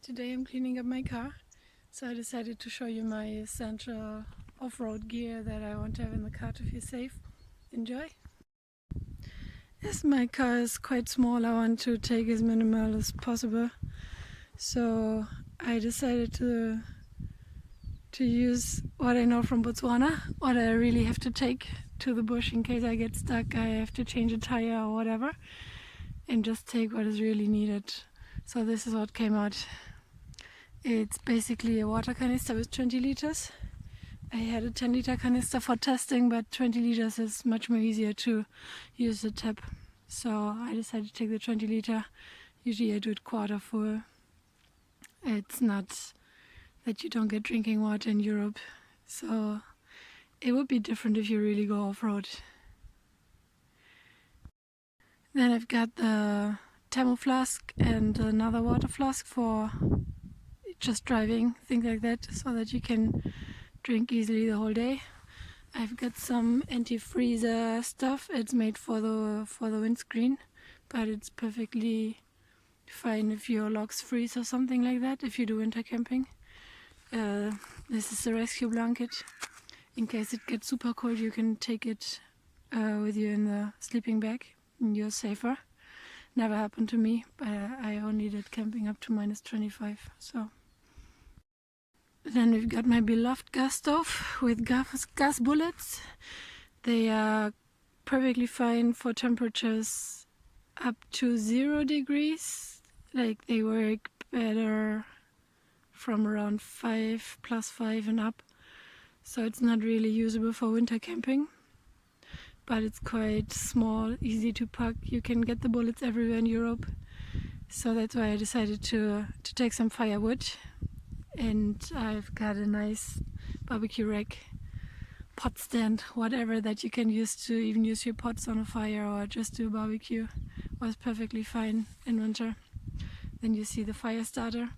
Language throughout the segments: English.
Today I'm cleaning up my car, so I decided to show you my essential off-road gear that I want to have in the car to feel safe. Enjoy! As my car is quite small, I want to take as minimal as possible, so I decided to use what I know from Botswana, what I really have to take to the bush in case I get stuck, I have to change a tire or whatever, and just take what is really needed. So this is what came out. It's basically a water canister with 20 liters. I had a 10-liter canister for testing, but 20 liters is much more easier to use the tap. So I decided to take the 20 liter. Usually I do it quarter full. It's not that you don't get drinking water in Europe. So it would be different if you really go off-road. Then I've got the thermo flask and another water flask for just driving, things like that, so that you can drink easily the whole day. I've got some Antifreeze stuff. It's made for the windscreen, but it's perfectly fine if your logs freeze or something like that, if you do winter camping. This is a rescue blanket. In case it gets super cold, you can take it with you in the sleeping bag and you're safer. Never happened to me, but I only did camping up to -25, so. Then we've got my beloved gas stove with gas bullets. They are perfectly fine for temperatures up to 0 degrees. Like, they work better from around 5, +5 and up. So it's not really usable for winter camping, but it's quite small, easy to pack. You can get the bullets everywhere in Europe. So that's why I decided to take some firewood. And I've got a nice barbecue rack, pot stand, whatever that you can use to even use your pots on a fire or just do a barbecue. Was perfectly fine in winter. Then you see the fire starter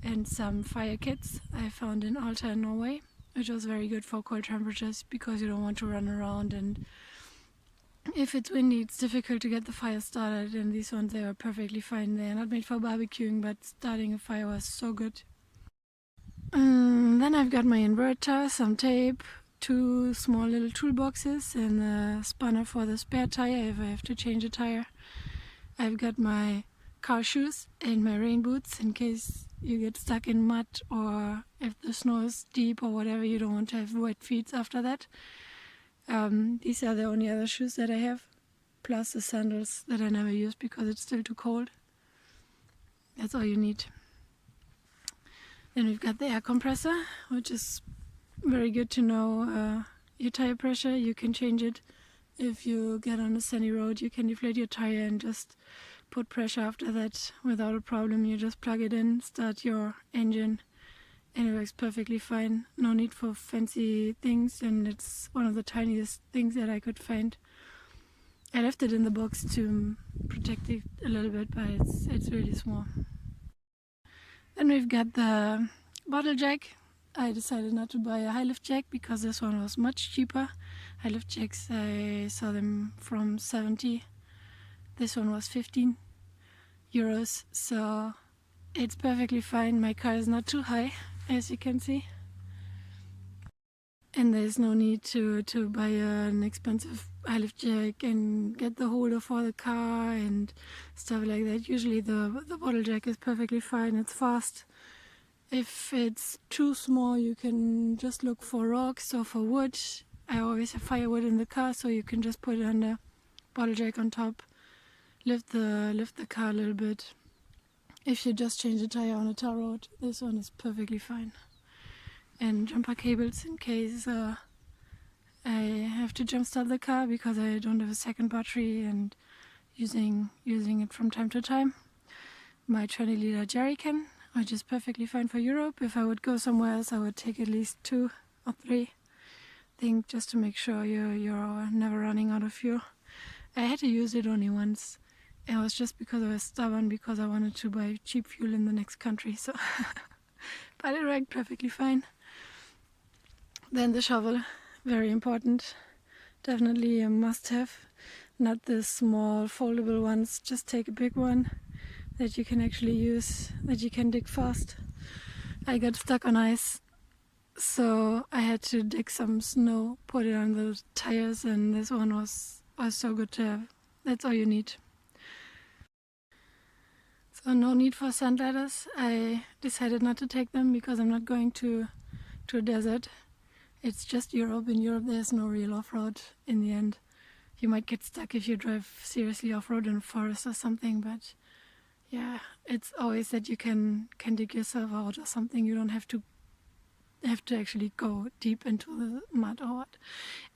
and some fire kits I found in Alta in Norway, which was very good for cold temperatures because you don't want to run around, and if it's windy it's difficult to get the fire started, and these ones, they were perfectly fine. They are not made for barbecuing, but starting a fire was so good. Then I've got my inverter, some tape, 2 small little toolboxes, and a spanner for the spare tire if I have to change a tire. I've got my car shoes and my rain boots in case you get stuck in mud or if the snow is deep or whatever, you don't want to have wet feet after that. These are the only other shoes that I have, plus the sandals that I never use because it's still too cold. That's all you need. Then we've got the air compressor, which is very good to know your tire pressure. You can change it if you get on a sunny road. You can deflate your tire and just put pressure after that without a problem. You just plug it in, start your engine, and it works perfectly fine. No need for fancy things, and it's one of the tiniest things that I could find. I left it in the box to protect it a little bit, but it's really small. Then we've got the bottle jack. I decided not to buy a high lift jack because this one was much cheaper. High lift jacks, I saw them from 70. This one was 15 euros, so it's perfectly fine. My car is not too high, as you can see. And there's no need to buy an expensive high lift jack and get the holder for the car and stuff like that. Usually the bottle jack is perfectly fine, it's fast. If it's too small, you can just look for rocks or for wood. I always have firewood in the car, so you can just put it on the bottle jack on top, lift the car a little bit. If you just change the tire on a tar road, this one is perfectly fine. And jumper cables in case I have to jump start the car because I don't have a second battery and using it from time to time. My 20-liter jerry can, which is perfectly fine for Europe. If I would go somewhere else, I would take at least 2 or 3. I think just to make sure you're never running out of fuel. I had to use it only once. It was just because I was stubborn, because I wanted to buy cheap fuel in the next country. So, but it worked perfectly fine. Then the shovel, very important, definitely a must-have. Not the small foldable ones, just take a big one. that you can actually use, that you can dig fast. I got stuck on ice, so I had to dig some snow, put it on the tires, and this one was so good to have. That's all you need. So no need for sand ladders. I decided not to take them because I'm not going to a desert. It's just Europe. In Europe there's no real off-road in the end. You might get stuck if you drive seriously off-road in a forest or something, but yeah, it's always that you can dig yourself out or something. You don't have to actually go deep into the mud or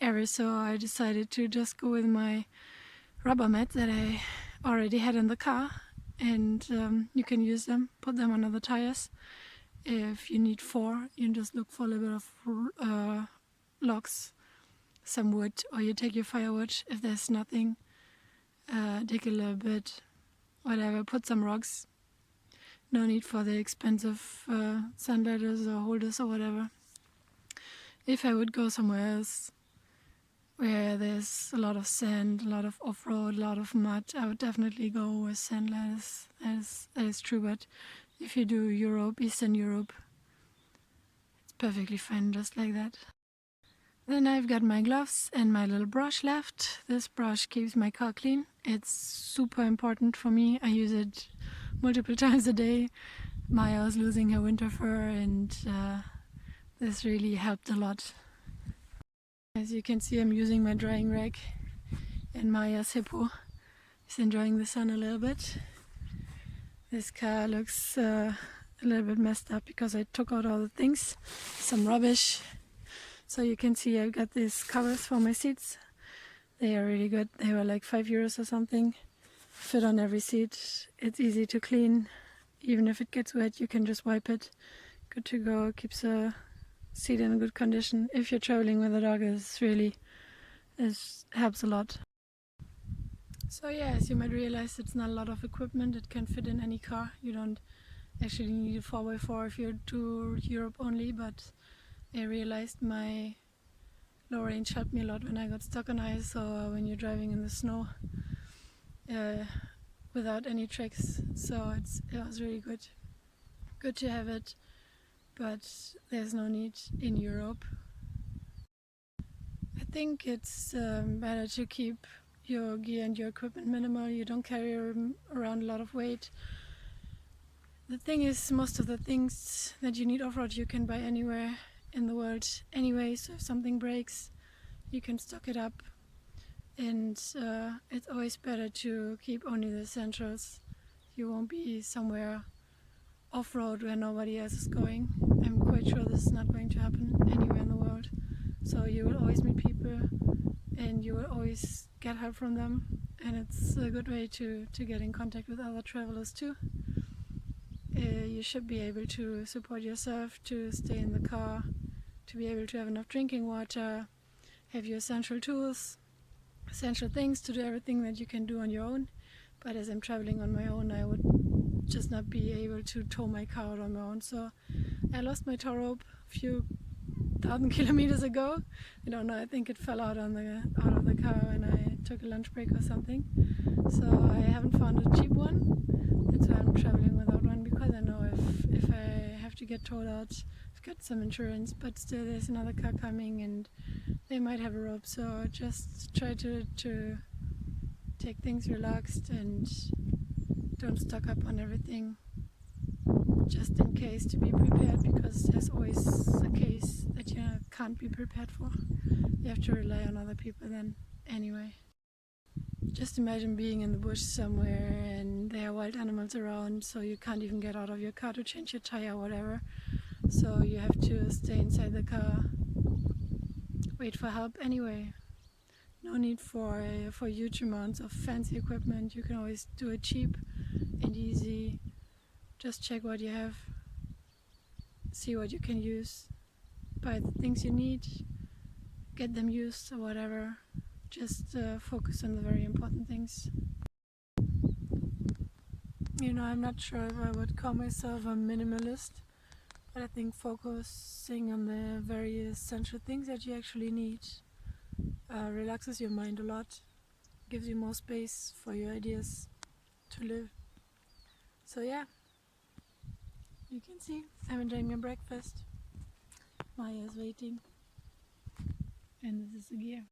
whatever. So I decided to just go with my rubber mat that I already had in the car, and you can use them, put them on other tires. If you need 4, you just look for a little bit of logs, some wood, or you take your firewood. If there's nothing, dig a little bit, whatever, put some rocks. No need for the expensive sand ladders or holders or whatever. If I would go somewhere else where there's a lot of sand, a lot of off-road, a lot of mud, I would definitely go with sand ladders. That is true, but if you do Europe, Eastern Europe, it's perfectly fine just like that. Then I've got my gloves and my little brush left. This brush keeps my car clean. It's super important for me. I use it multiple times a day. Maya was losing her winter fur, and this really helped a lot. As you can see, I'm using my drying rag, and Maya's hippo is enjoying the sun a little bit. This car looks a little bit messed up because I took out all the things, some rubbish. So you can see I've got these covers for my seats. They are really good. They were like €5 or something. Fit on every seat. It's easy to clean. Even if it gets wet, you can just wipe it. Good to go. Keeps the seat in good condition. If you're traveling with a dog, it helps a lot. So yeah, as you might realize, it's not a lot of equipment. It can fit in any car. You don't actually need a 4x4 if you're to Europe only, but I realized my low range helped me a lot when I got stuck on ice or when you're driving in the snow without any tricks. So it was really good to have it, but there's no need in Europe. I think it's better to keep your gear and your equipment minimal. You don't carry around a lot of weight. The thing is, most of the things that you need off-road you can buy anywhere in the world anyway, so if something breaks you can stock it up, and it's always better to keep only the essentials. You won't be somewhere off-road where nobody else is going. I'm quite sure this is not going to happen anywhere in the world, so you will always meet people and you will always get help from them, and it's a good way to get in contact with other travelers too. You should be able to support yourself, to stay in the car, to be able to have enough drinking water, have your essential tools, essential things to do everything that you can do on your own. But as I'm traveling on my own, I would just not be able to tow my car out on my own. So I lost my tow rope a few thousand kilometers ago. I don't know, I think it fell out of the car when I took a lunch break or something. So I haven't found a cheap one. That's why I'm traveling without one, because I know if I have to get towed out, I've got some insurance, but still there's another car coming and they might have a rope. So just try to take things relaxed and don't stock up on everything, just in case, to be prepared, because there's always a case that you can't be prepared for. You have to rely on other people then anyway. Just imagine being in the bush somewhere and there are wild animals around, so you can't even get out of your car to change your tire or whatever. So you have to stay inside the car, wait for help anyway. No need for huge amounts of fancy equipment. You can always do it cheap and easy. Just check what you have, see what you can use, buy the things you need, get them used or whatever. Just focus on the very important things. You know, I'm not sure if I would call myself a minimalist, but I think focusing on the very essential things that you actually need relaxes your mind a lot, gives you more space for your ideas to live. So yeah, you can see I'm enjoying my breakfast. Maya is waiting, and this is the gear.